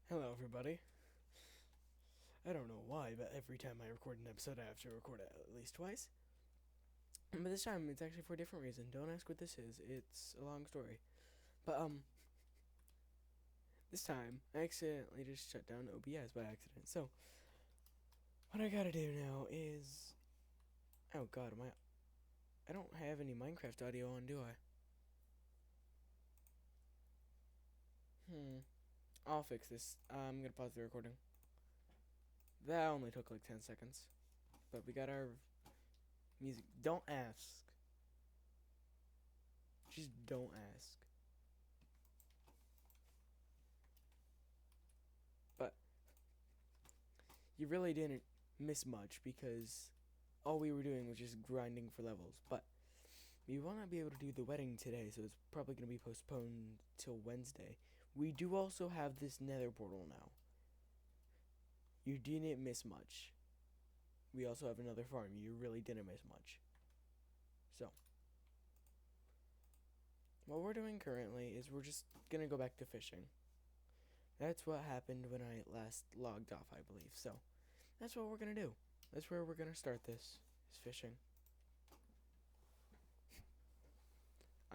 Hello, everybody. I don't know why, but every time I record an episode, I have to record it at least twice. But this time, it's actually for a different reason. Don't ask what this is. It's a long story. But, this time, I accidentally just shut down OBS by accident. So, what I gotta do now is... Oh god, I don't have any Minecraft audio on, do I? I'll fix this. I'm gonna pause the recording. That only took like 10 seconds. But we got our music. Don't ask. Just don't ask. But you really didn't miss much because all we were doing was just grinding for levels. But we will not be able to do the wedding today, so it's probably going to be postponed till Wednesday. We do also have this nether portal now. You didn't miss much. We also have another farm. You really didn't miss much. So, what we're doing currently is we're just going to go back to fishing. That's what happened when I last logged off, I believe. So, that's what we're going to do. That's where we're going to start this, is fishing.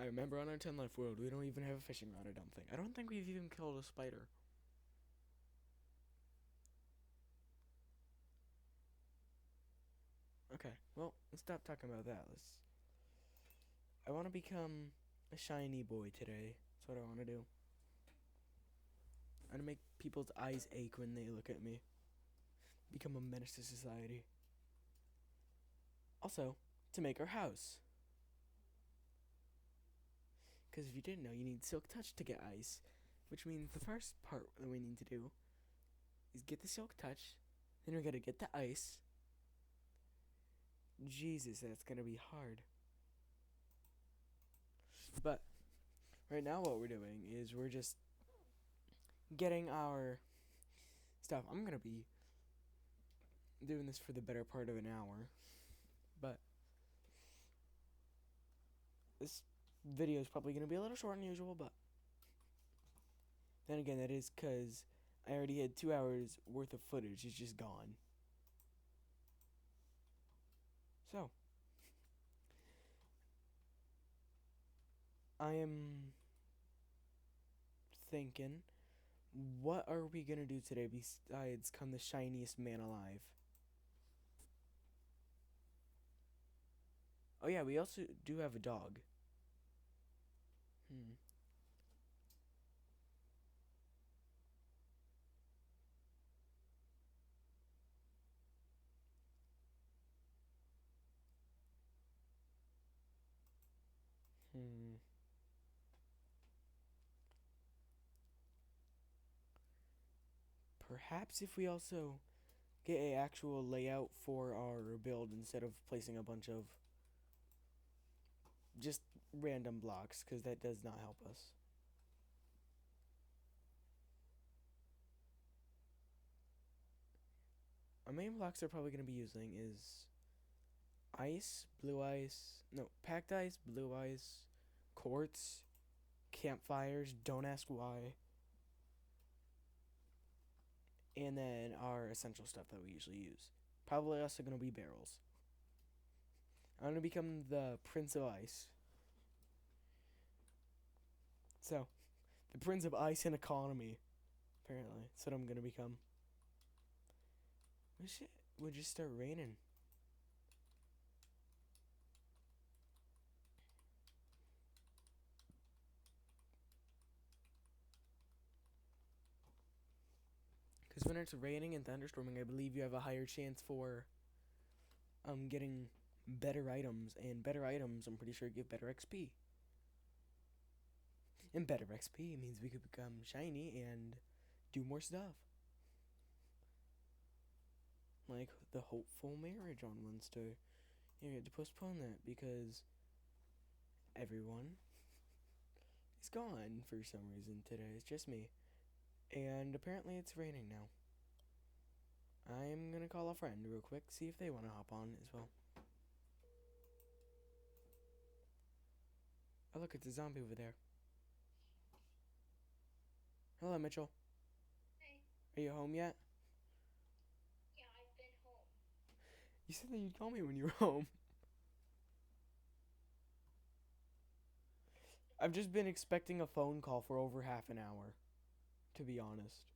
I remember on our 10 life world, we don't even have a fishing rod, I don't think. I don't think we've even killed a spider. Okay, well, let's stop talking about that. I want to become a shiny boy today. That's what I want to do. I want to make people's eyes ache when they look at me. Become a menace to society. Also, to make our house. Because if you didn't know, you need silk touch to get ice. Which means the first part that we need to do is get the silk touch. Then we're going to get the ice. Jesus, that's going to be hard. But right now what we're doing is we're just getting our stuff. I'm going to be doing this for the better part of an hour. But this video is probably going to be a little shorter than usual, but then again, that is because I already had 2 hours worth of footage. It's just gone. So, I am thinking, what are we going to do today besides come the shiniest man alive? Oh yeah, we also do have a dog. Hmm. Hmm. Perhaps if we also get a actual layout for our build instead of placing a bunch of just random blocks, because that does not help us. Our main blocks we're probably going to be using is ice, blue ice, no, packed ice, blue ice, quartz, campfires, don't ask why, and then our essential stuff that we usually use. Probably also going to be barrels. I'm going to become the Prince of Ice. So, the Prince of Ice and Economy, apparently. That's what I'm going to become. Wish it would just start raining. Because when it's raining and thunderstorming, I believe you have a higher chance for getting better items, and better items, I'm pretty sure, give better XP. And better XP means we could become shiny and do more stuff. Like the hopeful marriage on Wednesday. You had to postpone that because everyone is gone for some reason today. It's just me. And apparently it's raining now. I'm gonna call a friend real quick, see if they want to hop on as well. Oh look, it's a zombie over there. Hello, Mitchell. Hey. Are you home yet? Yeah, I've been home. You said that you'd call me when you were home. I've just been expecting a phone call for over half an hour, to be honest.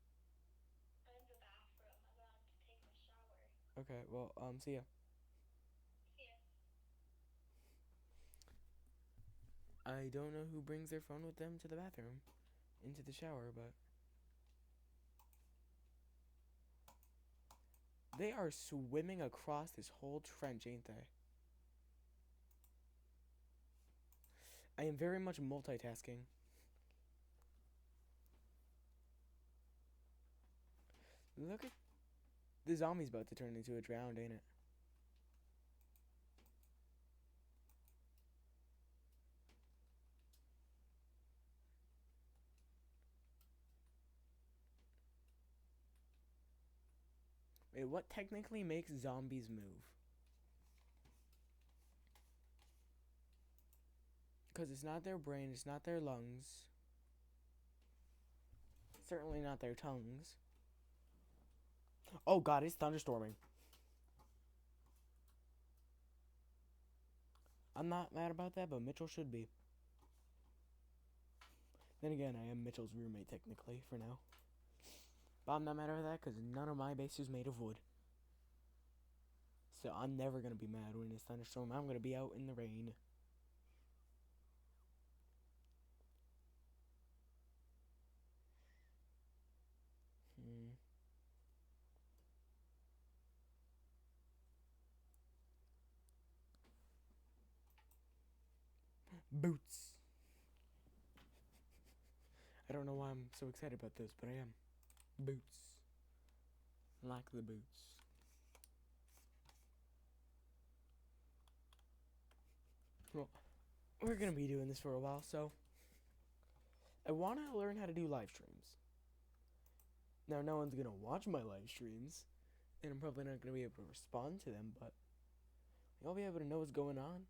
I'm in the bathroom. I'm about to take my shower. Okay, well, see ya. See ya. I don't know who brings their phone with them to the bathroom, into the shower, but they are swimming across this whole trench, ain't they? I am very much multitasking. Look at the zombie's about to turn into a drowned, ain't it? Wait, what technically makes zombies move? Because it's not their brain, it's not their lungs. Certainly not their tongues. Oh god, it's thunderstorming. I'm not mad about that, but Mitchell should be. Then again, I am Mitchell's roommate technically for now. But I'm not mad about that because none of my base is made of wood. So I'm never going to be mad when it's thunderstorm. I'm going to be out in the rain. Boots. I don't know why I'm so excited about this, but I am. Boots. Like the boots. Well, we're going to be doing this for a while, so I want to learn how to do live streams. Now, no one's going to watch my live streams, and I'm probably not going to be able to respond to them, but you'll be able to know what's going on.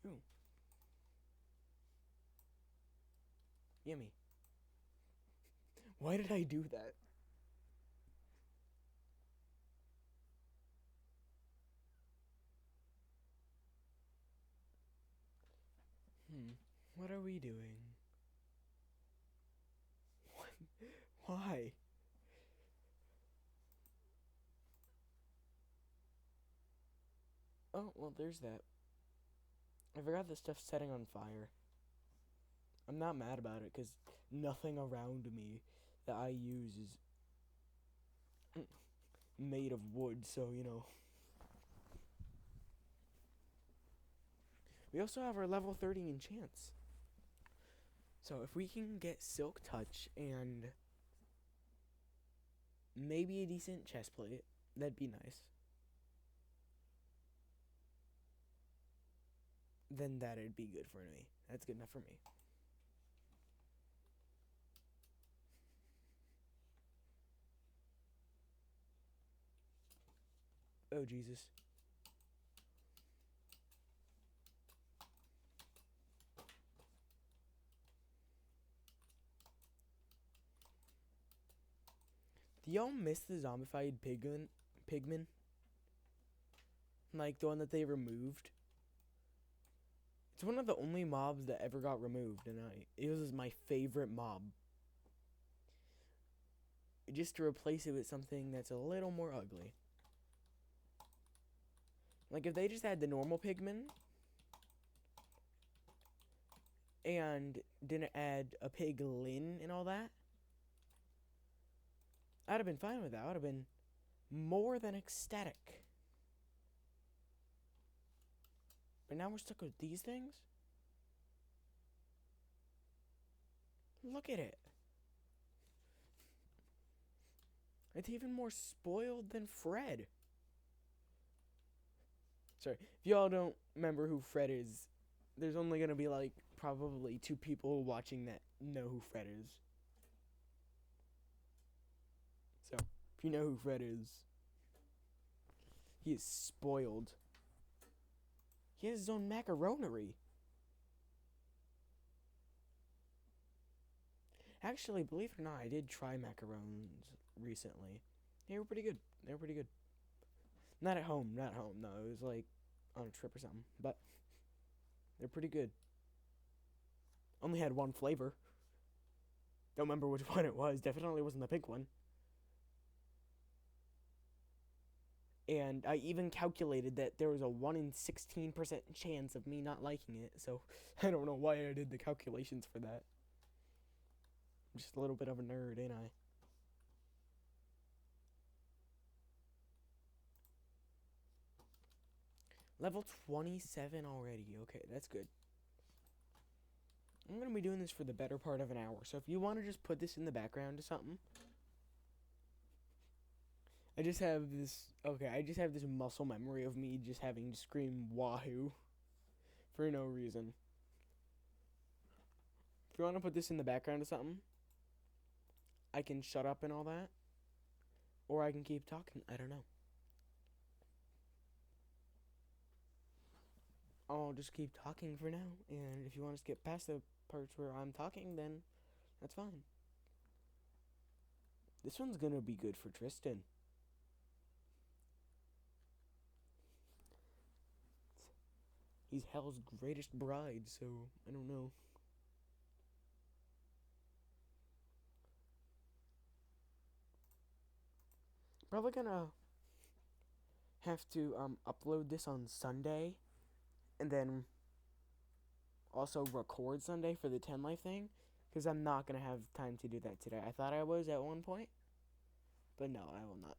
Ooh. Yummy. Why did I do that? What are we doing? What? Why? Oh, well, there's that. I forgot the stuff's setting on fire. I'm not mad about it, because nothing around me that I use is made of wood, so, you know. We also have our level 30 enchants. So if we can get Silk Touch and maybe a decent chest plate, that'd be nice. Then that'd be good for me. That's good enough for me. Oh, Jesus. Do y'all miss the zombified pigman? Like the one that they removed? It's one of the only mobs that ever got removed, and it was my favorite mob. Just to replace it with something that's a little more ugly. Like if they just had the normal pigman and didn't add a piglin and all that, I'd have been fine with that. I would have been more than ecstatic. But now we're stuck with these things? Look at it. It's even more spoiled than Fred. Sorry, if y'all don't remember who Fred is, there's only gonna be like probably 2 people watching that know who Fred is. So, if you know who Fred is, he is spoiled. He has his own macaronery. Actually, believe it or not, I did try macarons recently. They were pretty good. They were pretty good. Not at home, not at home. No, it was like on a trip or something. But they're pretty good. Only had one flavor. Don't remember which one it was. Definitely wasn't the pink one. And I even calculated that there was a 1 in 16% chance of me not liking it. So I don't know why I did the calculations for that. I'm just a little bit of a nerd, ain't I? Level 27 already. Okay, that's good. I'm going to be doing this for the better part of an hour. So if you want to just put this in the background or something. I just have this muscle memory of me just having to scream wahoo for no reason. If you want to put this in the background or something, I can shut up and all that. Or I can keep talking. I don't know. I'll just keep talking for now. And if you want to skip past the parts where I'm talking, then that's fine. This one's going to be good for Tristan. He's hell's greatest bride, so I don't know. Probably gonna have to upload this on Sunday and then also record Sunday for the 10 life thing, because I'm not gonna have time to do that today. I thought I was at one point, but no, I will not.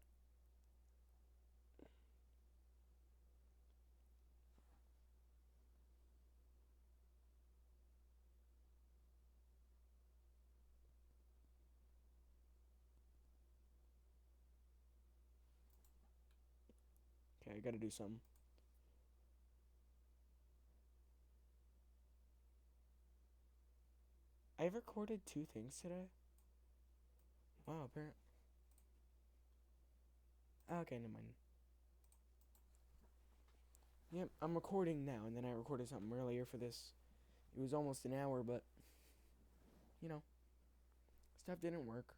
Okay, I gotta do something. I've recorded 2 things today. Wow, apparently. Okay, never mind. Yep, I'm recording now, and then I recorded something earlier for this. It was almost an hour, but, you know, stuff didn't work.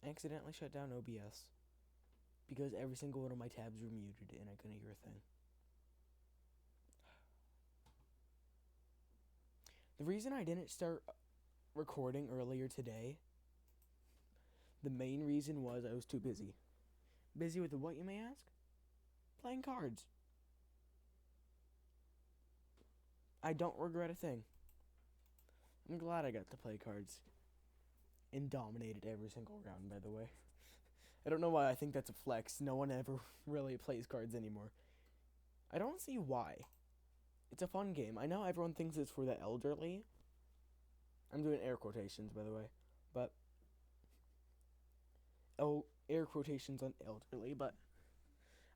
I accidentally shut down OBS because every single one of my tabs were muted and I couldn't hear a thing. The reason I didn't start recording earlier today, the main reason was I was too busy. Busy with what, you may ask? Playing cards. I don't regret a thing. I'm glad I got to play cards. And dominated every single round, by the way. I don't know why I think that's a flex. No one ever really plays cards anymore. I don't see why. It's a fun game. I know everyone thinks it's for the elderly. I'm doing air quotations, by the way. But, air quotations on elderly, but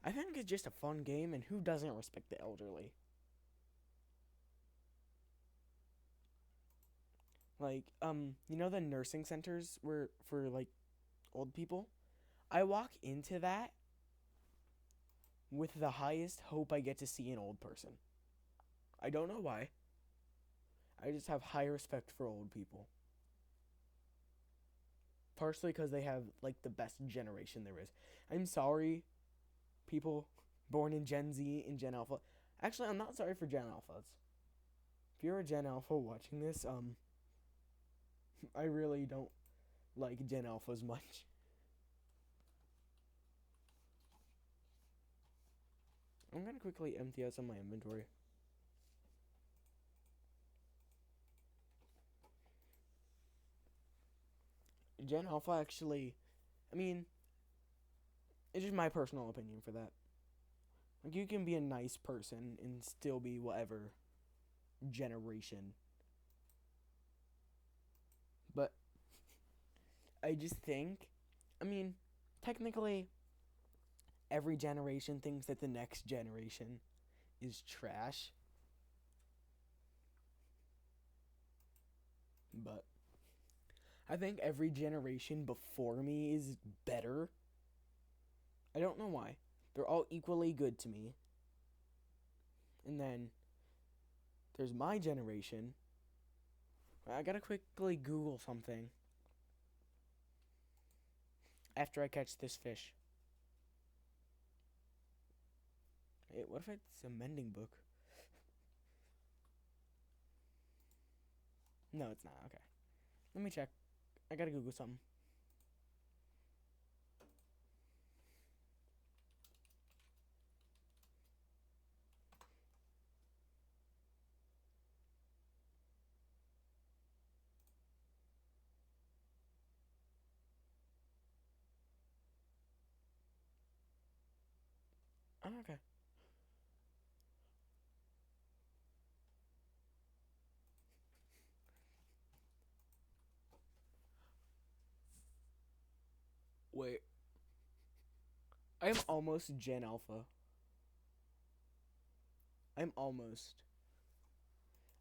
I think it's just a fun game, and who doesn't respect the elderly? Like, you know the nursing centers were for, like, old people? I walk into that with the highest hope I get to see an old person. I don't know why. I just have high respect for old people. Partially because they have, like, the best generation there is. I'm sorry, people born in Gen Z and Gen Alpha. Actually, I'm not sorry for Gen Alphas. If you're a Gen Alpha watching this, I really don't like Gen Alphas much. I'm gonna quickly empty out some of my inventory. Gen Alpha actually, I mean, it's just my personal opinion for that. Like, you can be a nice person and still be whatever generation. But I just think, I mean, technically, every generation thinks that the next generation is trash. But I think every generation before me is better. I don't know why. They're all equally good to me. And then there's my generation, I gotta quickly Google something after I catch this fish. Wait, what if it's a mending book? No, it's not. Okay. Let me check. I gotta Google something. Oh, okay. Wait. I'm almost Gen Alpha. I'm almost.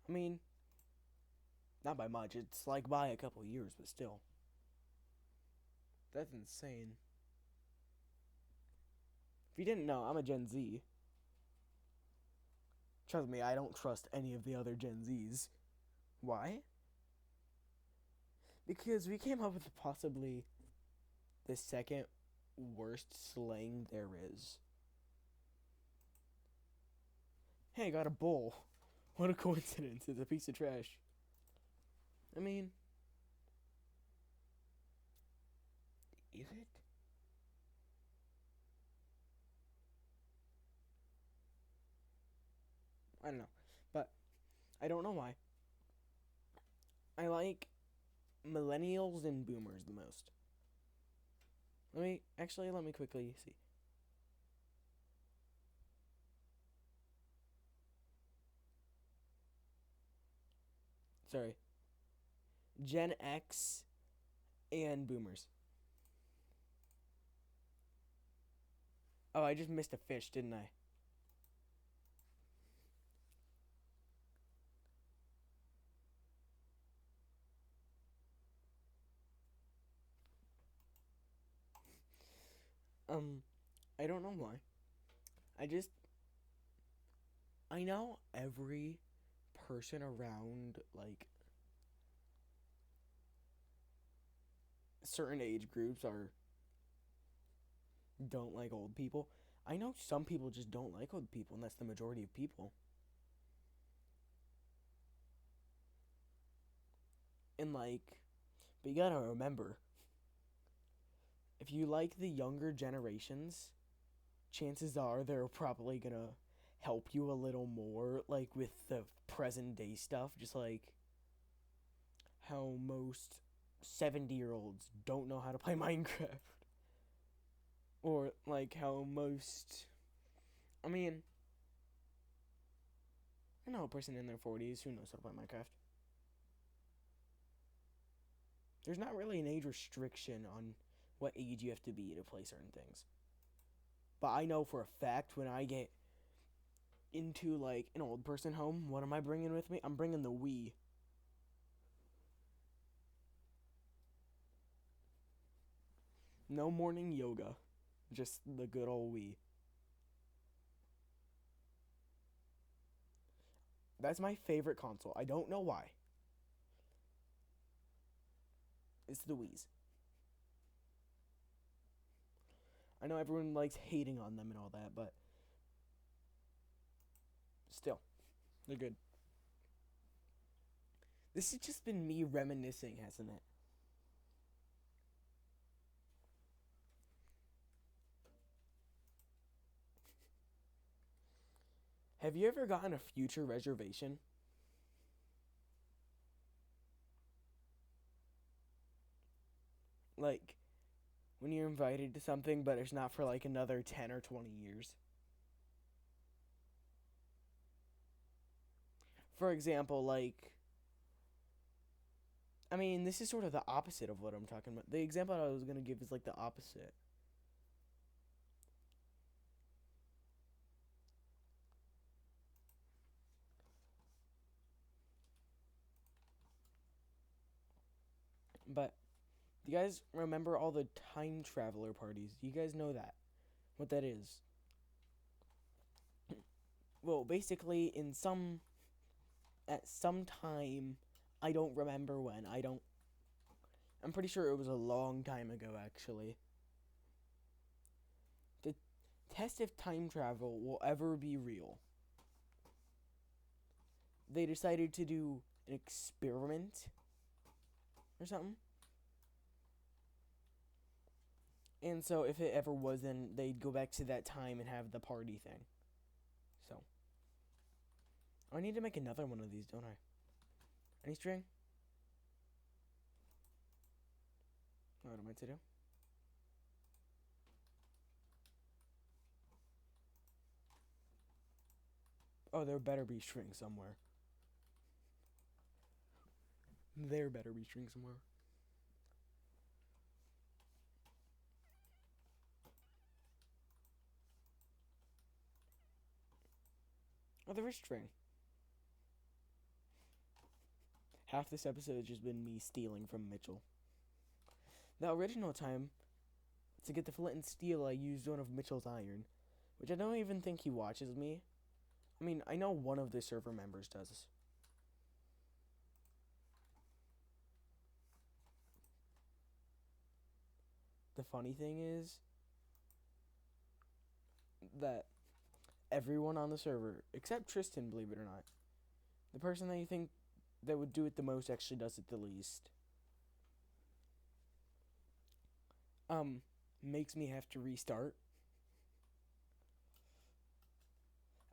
I mean, not by much. It's like by a couple years, but still. That's insane. If you didn't know, I'm a Gen Z. Trust me, I don't trust any of the other Gen Zs. Why? Because we came up with possibly the second worst slang there is. Hey, I got a bowl. What a coincidence. It's a piece of trash. I mean, is it? I don't know. But I don't know why. I like millennials and boomers the most. Let me quickly see. Sorry. Gen X and boomers. Oh, I just missed a fish, didn't I? Um, I don't know why. I just I know every person around like certain age groups are don't like old people. I know some people just don't like old people, and that's the majority of people. And but you gotta remember, if you like the younger generations, chances are they're probably gonna help you a little more, like with the present day stuff, just like how most 70-year-olds don't know how to play Minecraft. Or like how most. I mean, I know a person in their 40s who knows how to play Minecraft. There's not really an age restriction on what age you have to be to play certain things. But I know for a fact when I get into like an old person home, what am I bringing with me? I'm bringing the Wii. No morning yoga, just the good old Wii. That's my favorite console. I don't know why. It's the Wii's. I know everyone likes hating on them and all that, but still, they're good. This has just been me reminiscing, hasn't it? Have you ever gotten a future reservation? Like, when you're invited to something, but it's not for like another 10 or 20 years? For example, I mean, this is sort of the opposite of what I'm talking about. The example I was going to give is like the opposite. But do you guys remember all the time traveler parties? Do you guys know that? What that is? Well, basically, at some time I don't remember when. I'm pretty sure it was a long time ago, actually. To test if time travel will ever be real, they decided to do an experiment or something. And so if it ever was, then they'd go back to that time and have the party thing. So I need to make another one of these, don't I? Any string? What am I to do? Oh, there better be string somewhere. There better be string somewhere. Oh, there is string. Half this episode has just been me stealing from Mitchell. The original time, to get the flint and steel, I used one of Mitchell's iron, which I don't even think he watches me. I mean, I know one of the server members does. The funny thing is that everyone on the server, except Tristan, believe it or not, the person that you think that would do it the most actually does it the least. Makes me have to restart.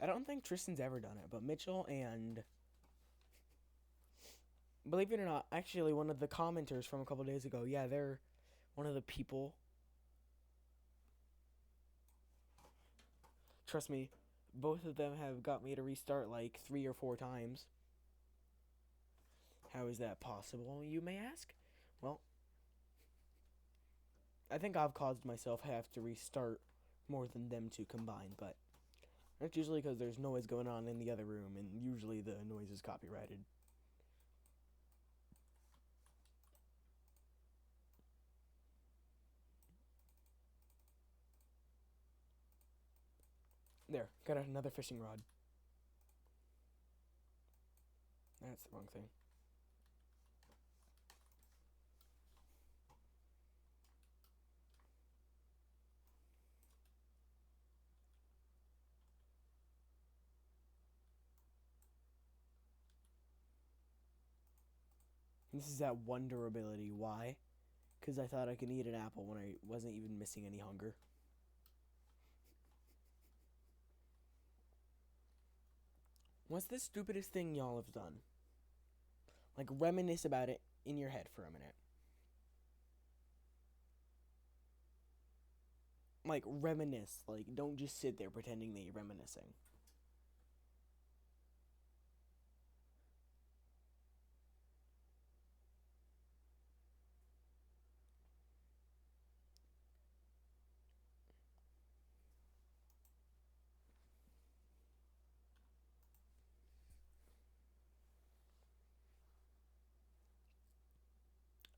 I don't think Tristan's ever done it, but Mitchell and, believe it or not, actually one of the commenters from a couple days ago, yeah, they're one of the people. Trust me, both of them have got me to restart like 3 or 4 times. How is that possible, you may ask? Well, I think I've caused myself have to restart more than them two combined, but that's usually because there's noise going on in the other room, and usually the noise is copyrighted. There, got another fishing rod. That's the wrong thing. This is that wonder ability. Why? Because I thought I could eat an apple when I wasn't even missing any hunger. What's the stupidest thing y'all have done? Like, reminisce about it in your head for a minute. Like, reminisce. Like, don't just sit there pretending that you're reminiscing.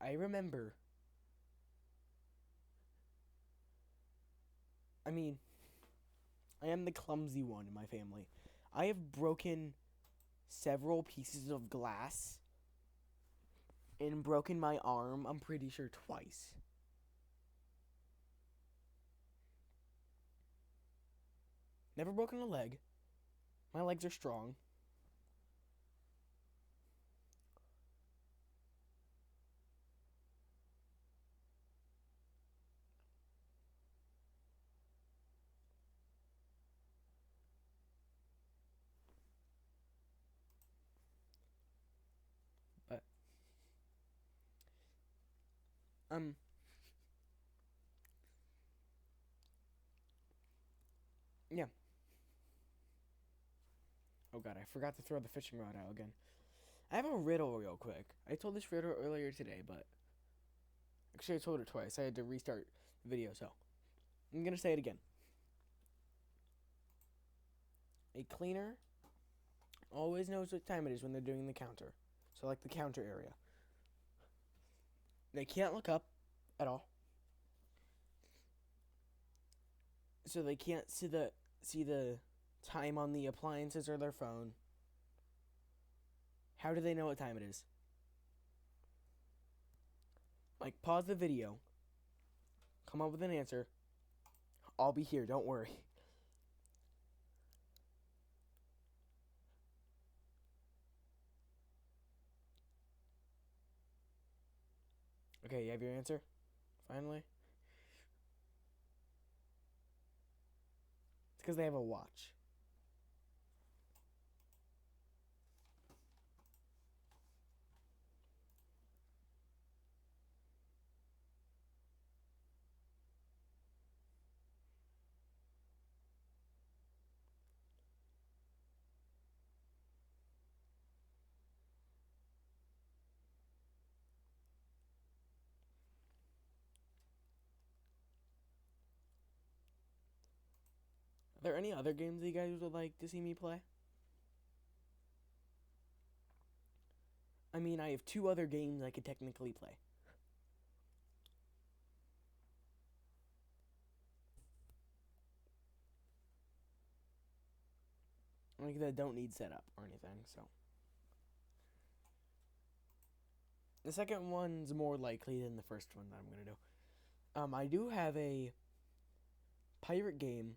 I remember. I mean, I am the clumsy one in my family. I have broken several pieces of glass and broken my arm, I'm pretty sure, twice. Never broken a leg. My legs are strong. But um yeah. Oh god, I forgot to throw the fishing rod out again. I have a riddle real quick. I told this riddle earlier today, but actually I told it twice. I had to restart the video, so I'm gonna say it again. A cleaner always knows what time it is when they're doing the counter. So like the counter area. They can't look up at all. So they can't see the time on the appliances or their phone. How do they know what time it is? Like, pause the video, come up with an answer. I'll be here, don't worry. Okay, you have your answer? Finally? It's because they have a watch. Are there any other games that you guys would like to see me play? I mean, I have 2 other games I could technically play. Like, that don't need setup or anything, so. The second one's more likely than the first one that I'm going to do. I do have a pirate game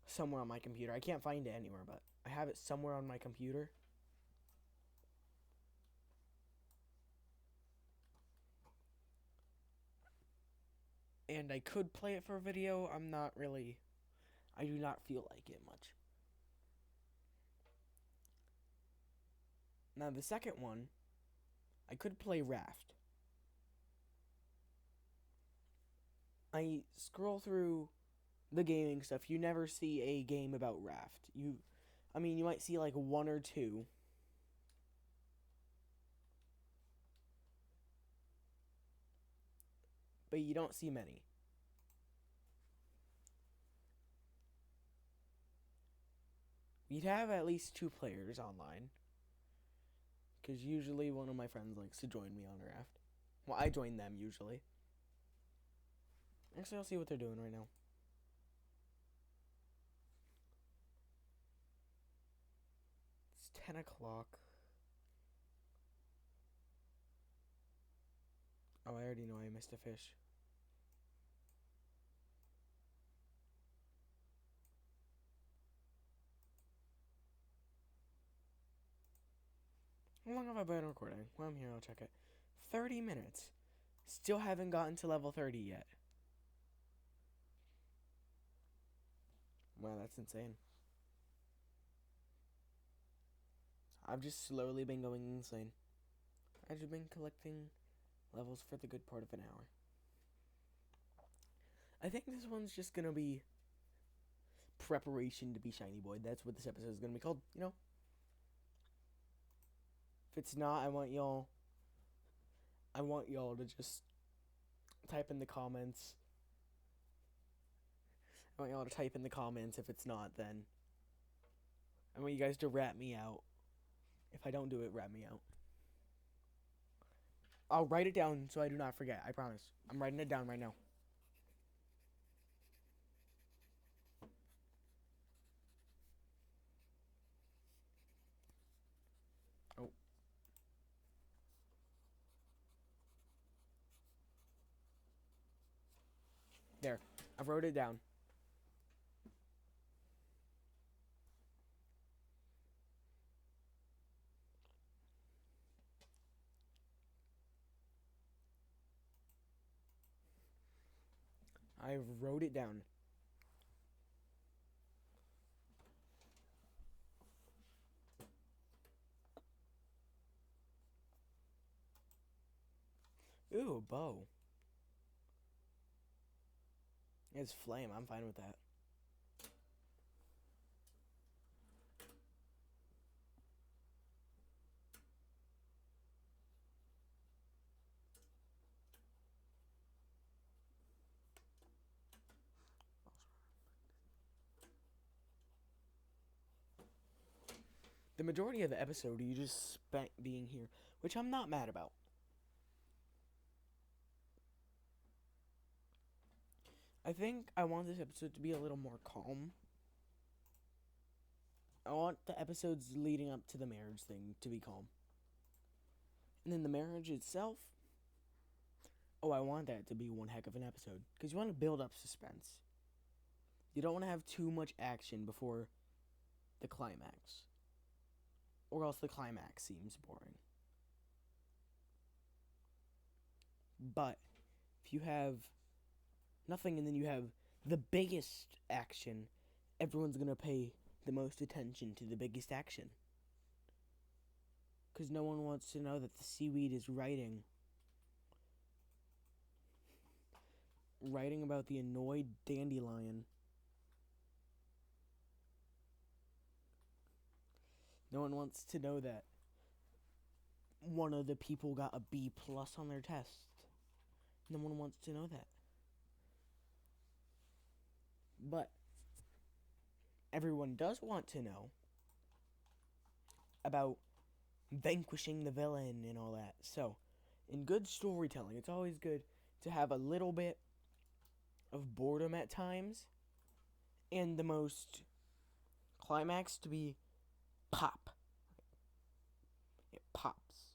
somewhere on my computer. I can't find it anywhere, but I have it somewhere on my computer. And I could play it for a video. I do not feel like it much. Now, the second one, I could play Raft. I scroll through the gaming stuff. You never see a game about Raft. You might see like 1 or 2. But you don't see many. You'd have at least 2 players online. Because usually one of my friends likes to join me on Raft. Well, I join them usually. Actually, I'll see what they're doing right now. It's 10 o'clock. Oh, I already know I missed a fish. How long have I been recording? Well, I'm here, I'll check it. 30 minutes. Still haven't gotten to level 30 yet. Wow, that's insane. I've just slowly been going insane. I've just been collecting levels for the good part of an hour. I think this one's just gonna be preparation to be shiny boy. That's what this episode is gonna be called, you know? If it's not, I want y'all to just type in the comments. I want y'all to type in the comments. If it's not, then I want you guys to rat me out. If I don't do it, rat me out. I'll write it down so I do not forget. I promise. I'm writing it down right now. Oh. There. I wrote it down. I wrote it down. Ooh, a bow. It's flame. I'm fine with that. The majority of the episode you just spent being here, which I'm not mad about. I think I want this episode to be a little more calm. I want the episodes leading up to the marriage thing to be calm. And then the marriage itself, Oh, I want that to be one heck of an episode. Because you want to build up suspense. You don't want to have too much action before the climax. Or else the climax seems boring. But if you have nothing and then you have the biggest action, everyone's going to pay the most attention to the biggest action. Because no one wants to know that the seaweed is writing about the annoyed dandelion. No one wants to know that one of the people got a B+ on their test. No one wants to know that. But everyone does want to know about vanquishing the villain and all that. So, in good storytelling, it's always good to have a little bit of boredom at times, and the most climax to be pop. It pops.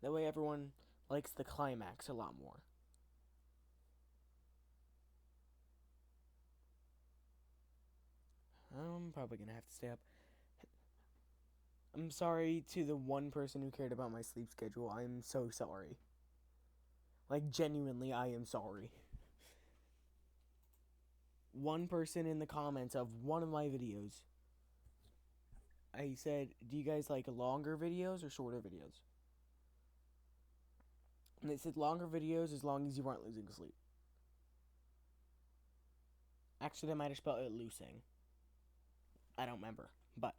That way everyone likes the climax a lot more. I'm probably gonna have to stay up. I'm sorry to the one person who cared about my sleep schedule. I'm so sorry. Like, genuinely, I am sorry. One person in the comments of one of my videos, I said, do you guys like longer videos or shorter videos? And they said longer videos as long as you aren't losing sleep. Actually, they might have spelled it losing. I don't remember, but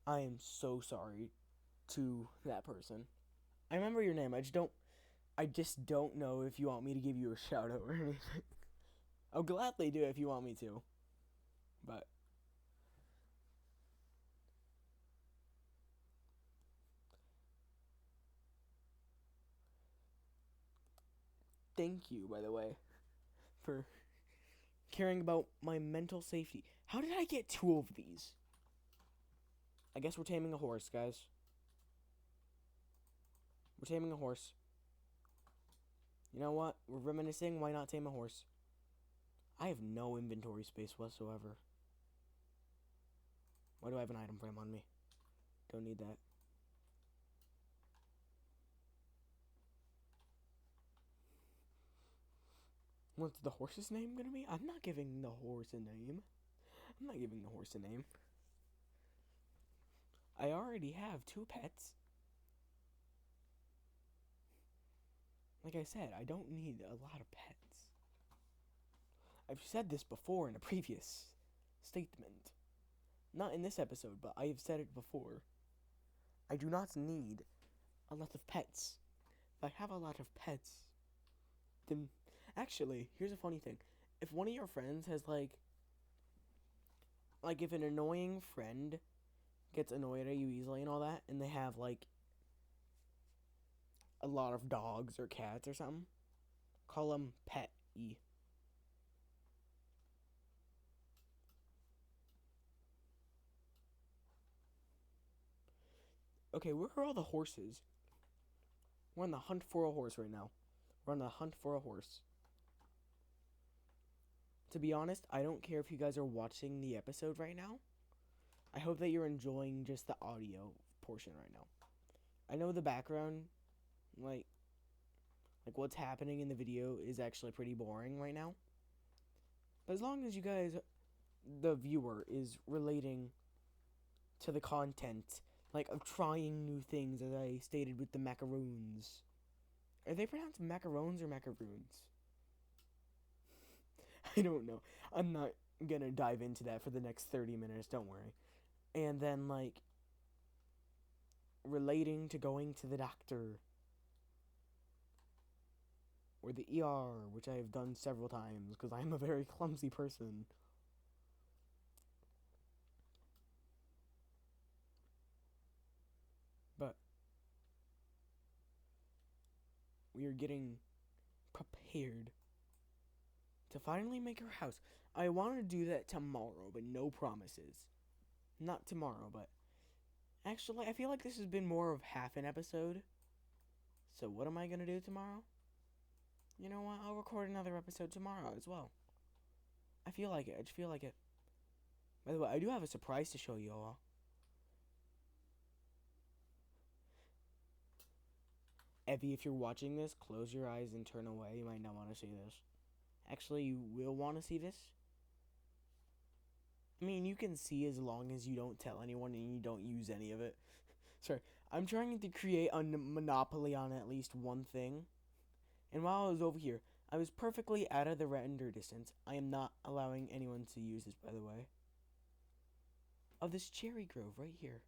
I am so sorry to that person. I remember your name. I just don't know if you want me to give you a shout out or anything. I'll gladly do it if you want me to. But thank you, by the way, for caring about my mental safety. How did I get 2 of these? I guess we're taming a horse, guys. We're taming a horse. You know what? We're reminiscing. Why not tame a horse? I have no inventory space whatsoever. Why do I have an item frame on me? Don't need that. What's the horse's name gonna be? I'm not giving the horse a name. I'm not giving the horse a name. I already have 2 pets. Like I said, I don't need a lot of pets. I've said this before in a previous statement. Not in this episode, but I have said it before. I do not need a lot of pets. If I have a lot of pets, then... Actually, here's a funny thing. If one of your friends has, like, if an annoying friend gets annoyed at you easily and all that, and they have, like, a lot of dogs or cats or something, call them Pet-y. Okay, where are all the horses? We're on the hunt for a horse right now. We're on the hunt for a horse. To be honest, I don't care if you guys are watching the episode right now. I hope that you're enjoying just the audio portion right now. I know the background, like what's happening in the video is actually pretty boring right now. But as long as you guys, the viewer, is relating to the content, like of trying new things, as I stated with the macaroons. Are they pronounced macarons or macaroons? I don't know. I'm not gonna dive into that for the next 30 minutes, don't worry. And then, like, relating to going to the doctor. Or the ER, which I have done several times, because I'm a very clumsy person. But we are getting prepared to finally make our house. I want to do that tomorrow, but no promises. Not tomorrow, but Actually, I feel like this has been more of half an episode. So what am I gonna do tomorrow? You know what? I'll record another episode tomorrow as well. I feel like it. I just feel like it. By the way, I do have a surprise to show you all. Evie, if you're watching this, close your eyes and turn away. You might not want to see this. Actually, you will want to see this. I mean, you can see as long as you don't tell anyone and you don't use any of it. Sorry, I'm trying to create a monopoly on at least one thing. And while I was over here, I was perfectly out of the render distance. I am not allowing anyone to use this, by the way. Of this cherry grove right here.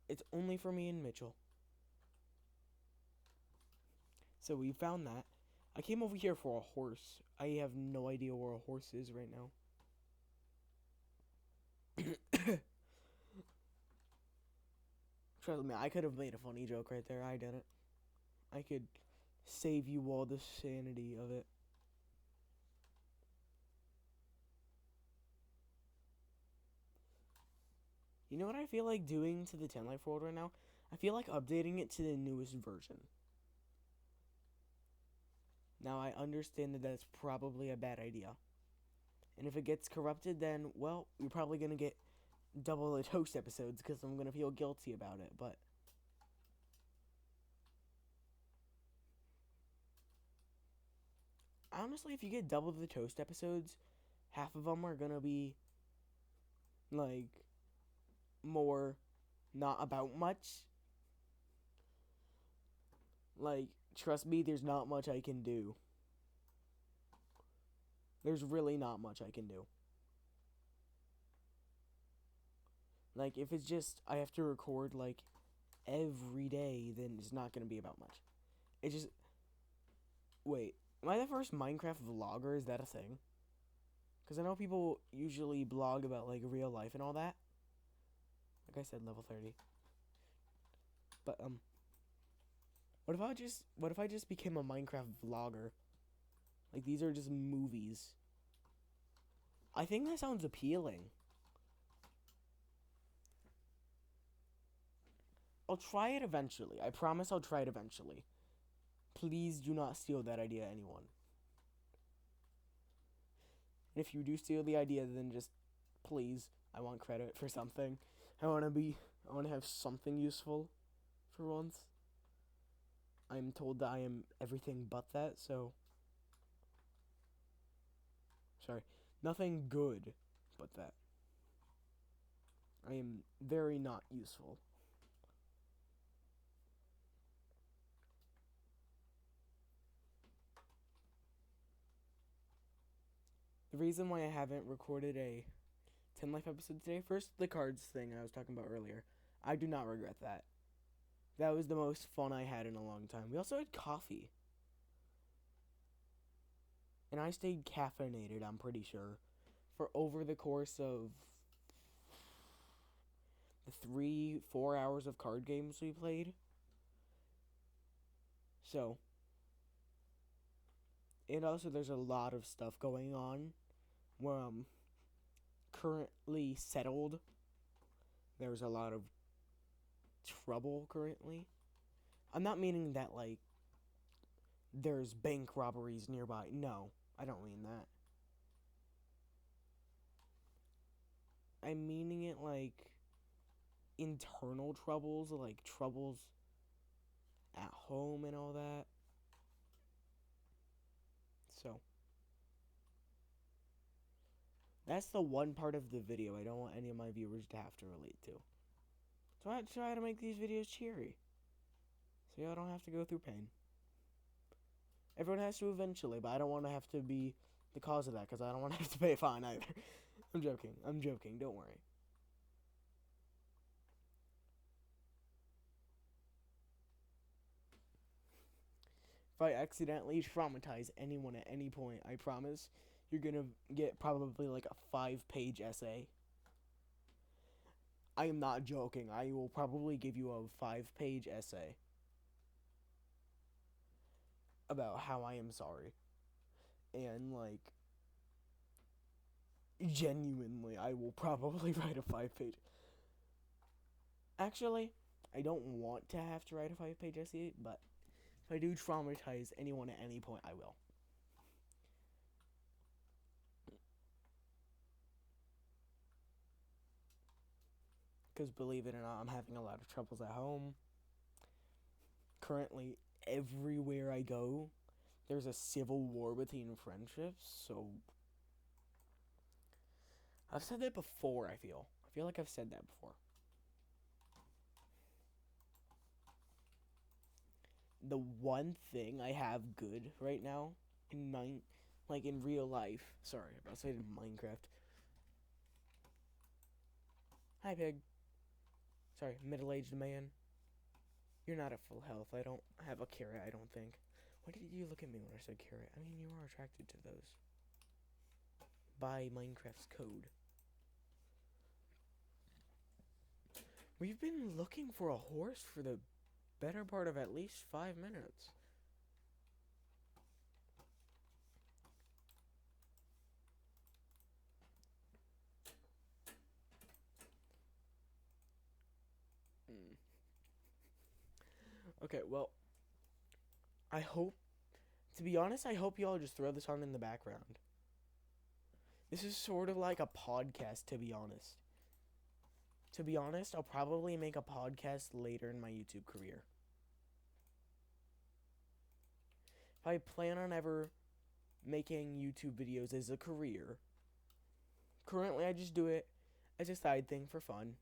It's only for me and Mitchell. So we found that. I came over here for a horse. I have no idea where a horse is right now. Trust me, I could have made a funny joke right there. I didn't. I could save you all the sanity of it. You know what I feel like doing to the 10 Life World right now? I feel like updating it to the newest version. Now, I understand that that's probably a bad idea. And if it gets corrupted, then, well, you're probably going to get double the toast episodes because I'm going to feel guilty about it. But honestly, if you get double the toast episodes, half of them are going to be, like, more not about much. Like, trust me, there's not much I can do. There's really not much I can do. Like, if it's just I have to record, like, every day, then it's not going to be about much. It just... Wait, am I the first Minecraft vlogger? Is that a thing? Because I know people usually blog about, like, real life and all that. Like I said, level 30. But, what if I just became a Minecraft vlogger? Like, these are just movies. I think that sounds appealing. I'll try it eventually. I promise I'll try it eventually. Please do not steal that idea, anyone. And if you do steal the idea, then just, please, I want credit for something. I want to have something useful for once. I'm told that I am everything but that, so... Sorry. Nothing good but that. I am very not useful. The reason why I haven't recorded a 10 Life episode today, first, the cards thing I was talking about earlier. I do not regret that. That was the most fun I had in a long time. We also had coffee. And I stayed caffeinated, I'm pretty sure, for over the course of the 3-4 hours of card games we played. So, and also there's a lot of stuff going on where I'm currently settled. There's a lot of trouble currently. I'm not meaning that, like, there's bank robberies nearby. No, I don't mean that. I'm meaning it like internal troubles, like troubles at home and all that. So, that's the one part of the video I don't want any of my viewers to have to relate to. So I try to make these videos cheery, so y'all don't have to go through pain. Everyone has to eventually, but I don't want to have to be the cause of that, because I don't want to have to pay a fine either. I'm joking, don't worry. If I accidentally traumatize anyone at any point, I promise you're gonna get probably like a 5-page essay. I am not joking. I will probably give you a 5-page essay about how I am sorry. And, like, genuinely, I will probably write a 5-page. Actually, I don't want to have to write a 5-page essay, but if I do traumatize anyone at any point, I will. Because believe it or not, I'm having a lot of troubles at home. Currently, everywhere I go, there's a civil war between friendships, so I've said that before, I feel. I feel like I've said that before. The one thing I have good right now in like in real life. Sorry, I was saying Minecraft. Hi, pig. Sorry, middle-aged man. You're not at full health. I don't have a carrot, I don't think. Why did you look at me when I said carrot? I mean, you are attracted to those. By Minecraft's code. We've been looking for a horse for the better part of at least 5 minutes. Okay, well, I hope, to be honest, I hope y'all just throw this on in the background. This is sort of like a podcast, to be honest. To be honest, I'll probably make a podcast later in my YouTube career. If I plan on ever making YouTube videos as a career, currently I just do it as a side thing for fun,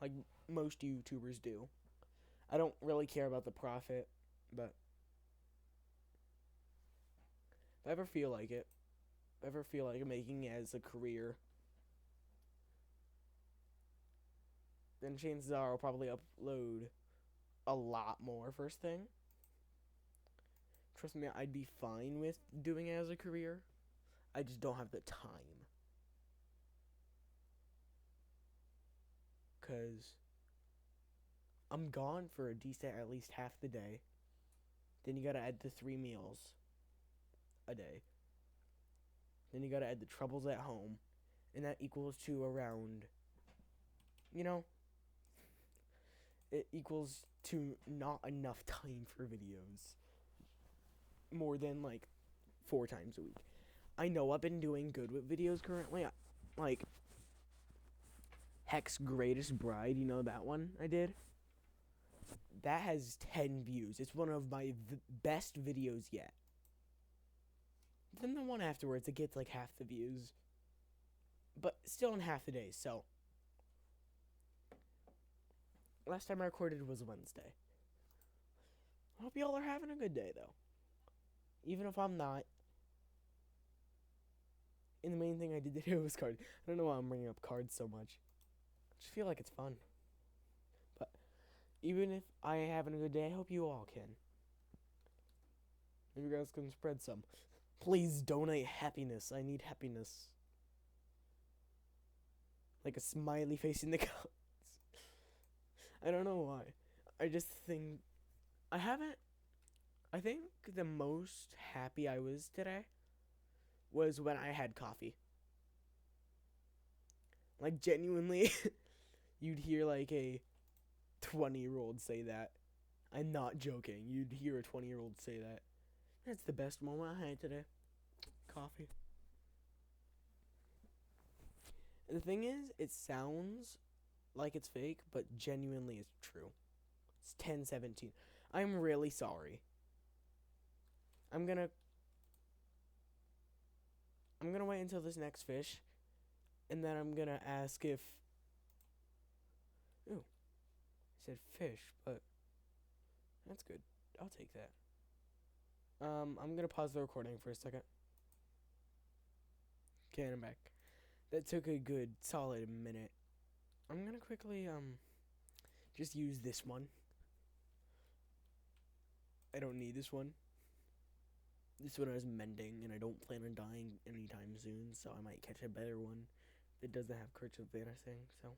like most YouTubers do. I don't really care about the profit, but if I ever feel like it, if I ever feel like making it as a career, then chances are I'll probably upload a lot more first thing. Trust me, I'd be fine with doing it as a career. I just don't have the time. Because I'm gone for a decent at least half the day. Then you gotta add the 3 meals a day. Then you gotta add the troubles at home. And that equals to around, you know, it equals to not enough time for videos. More than like 4 times a week. I know I've been doing good with videos currently. Like Heck's Greatest Bride, you know that one I did? That has 10 views. It's one of my best videos yet. Then the one afterwards, it gets like half the views. But still in half the days, so. Last time I recorded was Wednesday. I hope y'all are having a good day, though. Even if I'm not. And the main thing I did today was cards. I don't know why I'm bringing up cards so much. I just feel like it's fun. But even if I am having a good day, I hope you all can. Maybe you guys can spread some. Please donate happiness. I need happiness. Like a smiley face in the comments. I don't know why. I just think I think the most happy I was today was when I had coffee. Like genuinely you'd hear like a 20-year-old say that. I'm not joking. You'd hear a 20-year-old say that. That's the best moment I had today. Coffee. The thing is, it sounds like it's fake, but genuinely it's true. It's 10:17. I'm really sorry. I'm gonna wait until this next fish, and then I'm gonna ask if. Ooh, I said fish, but that's good. I'll take that. I'm gonna pause the recording for a second. Okay, and I'm back. That took a good solid minute. I'm gonna quickly just use this one. I don't need this one. This one I was mending, and I don't plan on dying anytime soon, so I might catch a better one that doesn't have curse of vanishing, so.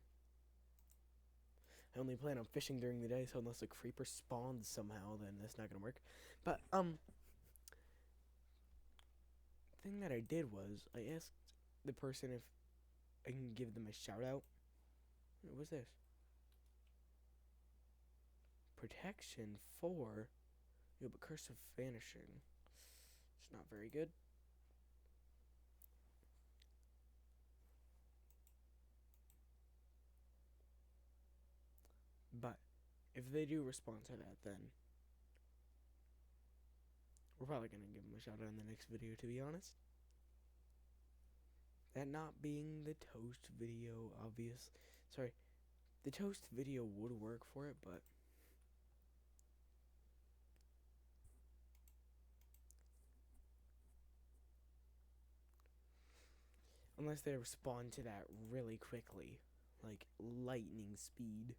I only plan on fishing during the day, so unless a creeper spawns somehow, then that's not gonna work. But, thing that I did was, I asked the person if I can give them a shout out. What was this? protection 4. Yo, but curse of vanishing. It's not very good. But if they do respond to that, then we're probably going to give them a shout out in the next video, to be honest. That not being the toast video, the toast video would work for it, but unless they respond to that really quickly, like lightning speed.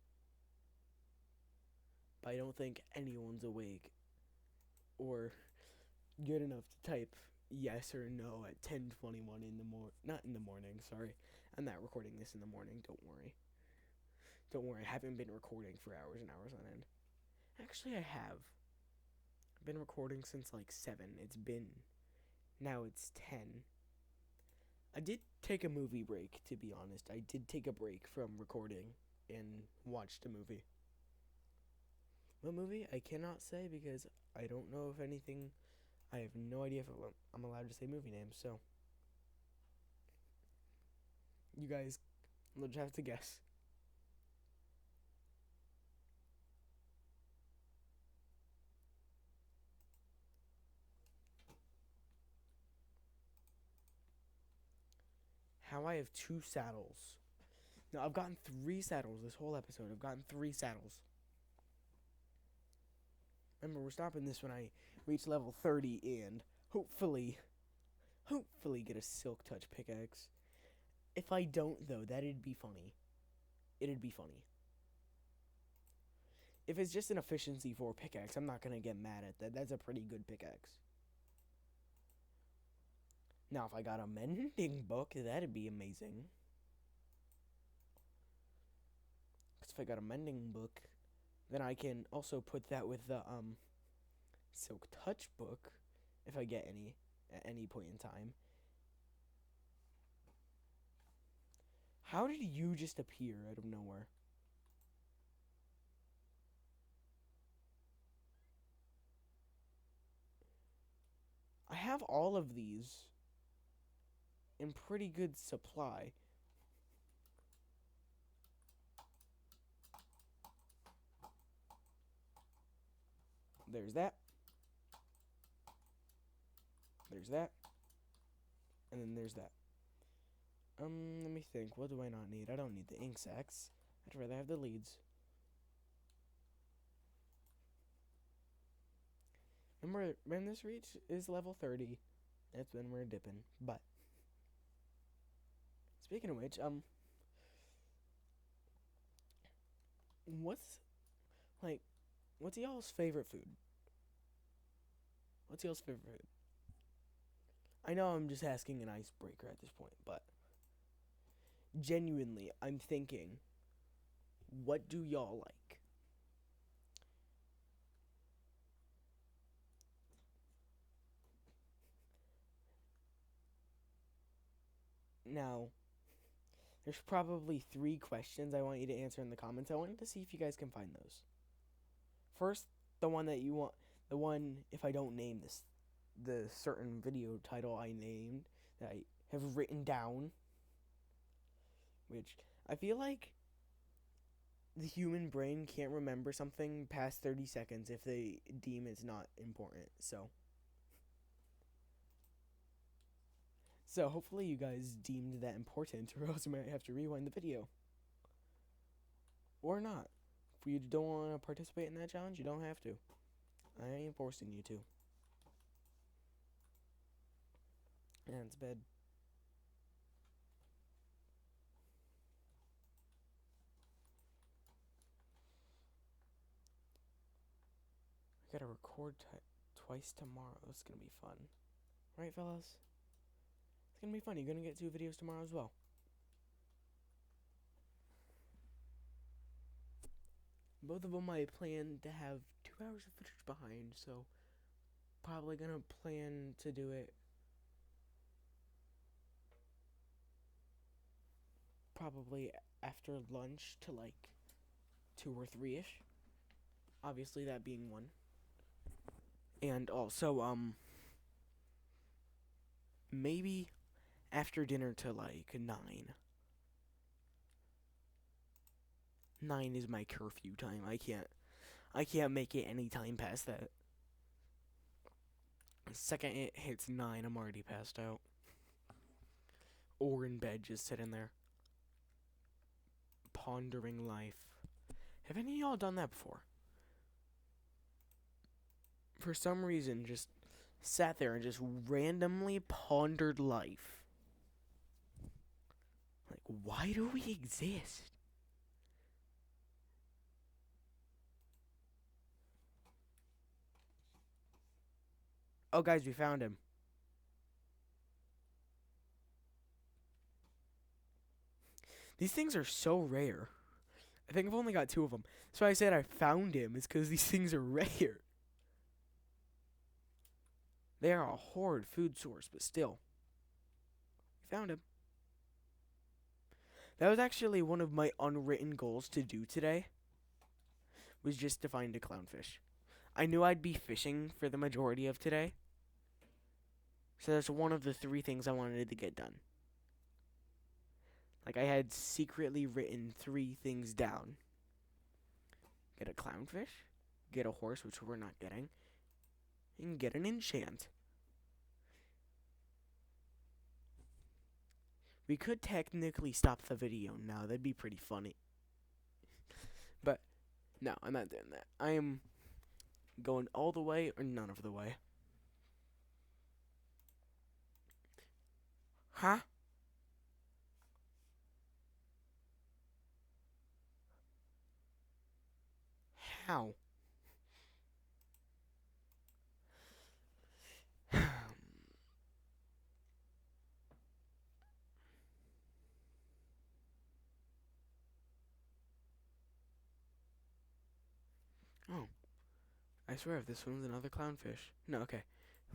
But I don't think anyone's awake or good enough to type yes or no at 10:21 in the not in the morning, sorry. I'm not recording this in the morning, don't worry. Don't worry, I haven't been recording for hours and hours on end. Actually, I have. I've been recording since like 7. Now it's 10. I did take a movie break, to be honest. I did take a break from recording and watched a movie. What movie? I cannot say because I don't know if anything. I have no idea if I'm allowed to say movie names, so you guys will just have to guess. How I have 2 saddles. Now, I've gotten 3 saddles this whole episode. I've gotten 3 saddles. Remember, we're stopping this when I reach level 30 and hopefully get a silk touch pickaxe. If I don't, though, that'd be funny. It'd be funny. If it's just an efficiency 4 pickaxe, I'm not going to get mad at that. That's a pretty good pickaxe. Now, if I got a mending book, that'd be amazing. Because if I got a mending book, then I can also put that with the silk touch book, if I get any, at any point in time. How did you just appear out of nowhere? I have all of these in pretty good supply. There's that. There's that. And then there's that. Let me think. What do I not need? I don't need the ink sacs. I'd rather have the leads. Remember, when this reach is level 30, that's when we're dipping. But speaking of which, what's y'all's favorite food? What's y'all's favorite food? I know I'm just asking an icebreaker at this point, but genuinely, I'm thinking, what do y'all like? Now, there's probably 3 questions I want you to answer in the comments. I wanted to see if you guys can find those. First, the one that you want, the one, if I don't name this, the certain video title I named, that I have written down, which I feel like the human brain can't remember something past 30 seconds if they deem it's not important. So hopefully you guys deemed that important, or else you might have to rewind the video. Or not. If you don't want to participate in that challenge, you don't have to. I ain't forcing you to. And it's bed. I gotta record twice tomorrow. It's gonna be fun. Right, fellas? It's gonna be fun. You're gonna get 2 videos tomorrow as well. Both of them I plan to have 2 hours of footage behind, so probably gonna plan to do it probably after lunch to like 2 or 3-ish. Obviously, that being one. And also, maybe after dinner to like 9. 9 is my curfew time. I can't make it any time past that. The second it hits 9, I'm already passed out. Or in bed, just sitting there. Pondering life. Have any of y'all done that before? For some reason, just sat there and just randomly pondered life. Like, why do we exist? Oh, guys, we found him. These things are so rare. I think I've only got 2 of them. So I said I found him. It's because these things are rare. They are a horrid food source, but still. We found him. That was actually one of my unwritten goals to do today. Was just to find a clownfish. I knew I'd be fishing for the majority of today. So that's one of the 3 things I wanted to get done. Like, I had secretly written 3 things down. Get a clownfish, get a horse, which we're not getting, and get an enchant. We could technically stop the video now. That'd be pretty funny. But, no, I'm not doing that. I am going all the way or none of the way. Huh? How? Oh. I swear if this one's another clownfish. No, okay.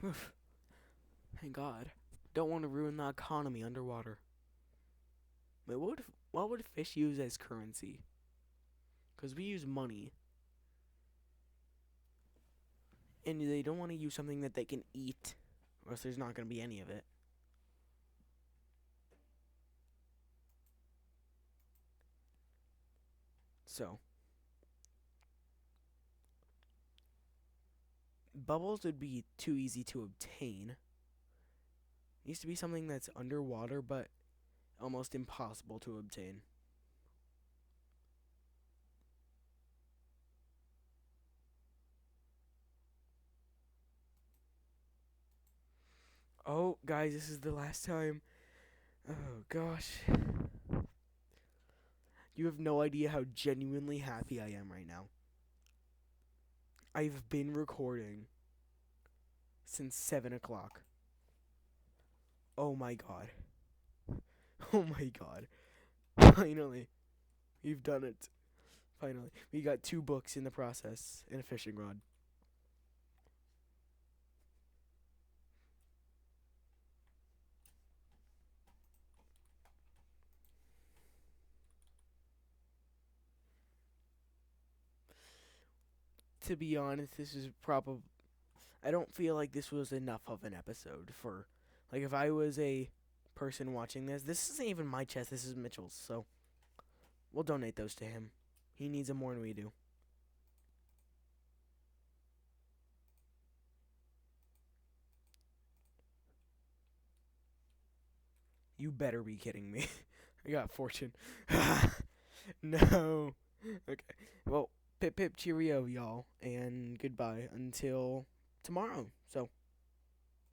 Oof. Thank God. Don't want to ruin the economy underwater. Wait, what would fish use as currency? Because we use money. And they don't want to use something that they can eat, or else there's not going to be any of it. So, bubbles would be too easy to obtain. Needs to be something that's underwater, but almost impossible to obtain. Oh, guys, this is the last time. Oh, gosh. You have no idea how genuinely happy I am right now. I've been recording since 7 o'clock. Oh my God. Oh my God. Finally. We've done it. Finally. We got 2 books in the process and a fishing rod. To be honest, this is probably... I don't feel like this was enough of an episode for... Like, if I was a person watching this isn't even my chest, this is Mitchell's, so... We'll donate those to him. He needs them more than we do. You better be kidding me. I got fortune. No. Okay. Well, pip pip cheerio, y'all, and goodbye until tomorrow. So...